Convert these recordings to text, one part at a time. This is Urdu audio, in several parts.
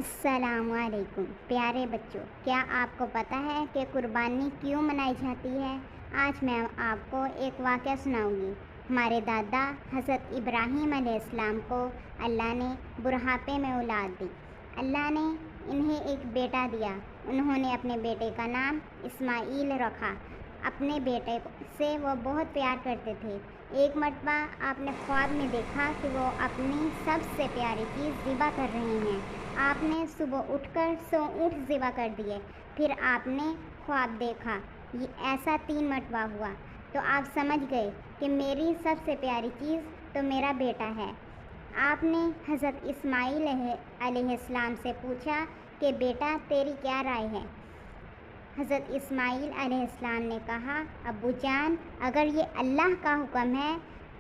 السلام علیکم پیارے بچوں، کیا آپ کو پتہ ہے کہ قربانی کیوں منائی جاتی ہے؟ آج میں آپ کو ایک واقعہ سناؤں گی۔ ہمارے دادا حضرت ابراہیم علیہ السلام کو اللہ نے بڑھاپے میں اولاد دی۔ اللہ نے انہیں ایک بیٹا دیا۔ انہوں نے اپنے بیٹے کا نام اسماعیل رکھا۔ اپنے بیٹے سے وہ بہت پیار کرتے تھے۔ ایک مرتبہ آپ نے خواب میں دیکھا کہ وہ اپنی سب سے پیاری چیز ذبح کر رہے ہیں۔ آپ نے صبح اٹھ کر 100 اونٹ ذبح کر دیے۔ پھر آپ نے خواب دیکھا، یہ ایسا 3 مرتبہ ہوا، تو آپ سمجھ گئے کہ میری سب سے پیاری چیز تو میرا بیٹا ہے۔ آپ نے حضرت اسماعیل علیہ السلام سے پوچھا کہ بیٹا تیری کیا رائے ہے؟ حضرت اسماعیل علیہ السلام نے کہا، ابو جان، اگر یہ اللہ کا حکم ہے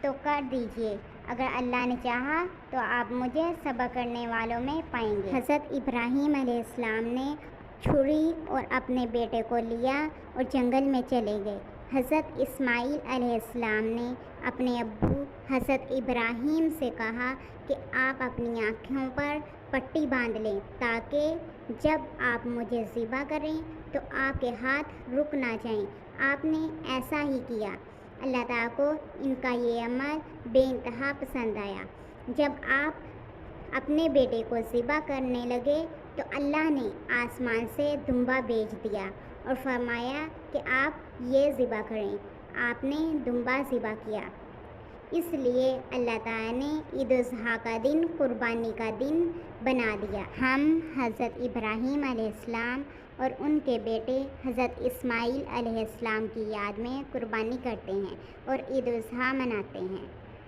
تو کر دیجئے، اگر اللہ نے چاہا تو آپ مجھے ذبح کرنے والوں میں پائیں گے۔ حضرت ابراہیم علیہ السلام نے چھری اور اپنے بیٹے کو لیا اور جنگل میں چلے گئے۔ حضرت اسماعیل علیہ السلام نے اپنے ابو حضرت ابراہیم سے کہا کہ آپ اپنی آنکھوں پر پٹی باندھ لیں تاکہ جب آپ مجھے ذبح کریں تو آپ کے ہاتھ رک نہ جائیں۔ آپ نے ایسا ہی کیا۔ اللہ تعالیٰ کو ان کا یہ عمل بے انتہا پسند آیا۔ جب آپ اپنے بیٹے کو ذبح کرنے لگے تو اللہ نے آسمان سے دمبا بھیج دیا اور فرمایا کہ آپ یہ ذبح کریں۔ آپ نے دمبا ذبح کیا۔ اس لیے اللہ تعالیٰ نے عید الاضحیٰ کا دن قربانی کا دن بنا دیا۔ ہم حضرت ابراہیم علیہ السلام اور ان کے بیٹے حضرت اسماعیل علیہ السلام کی یاد میں قربانی کرتے ہیں اور عید الاضحیٰ مناتے ہیں۔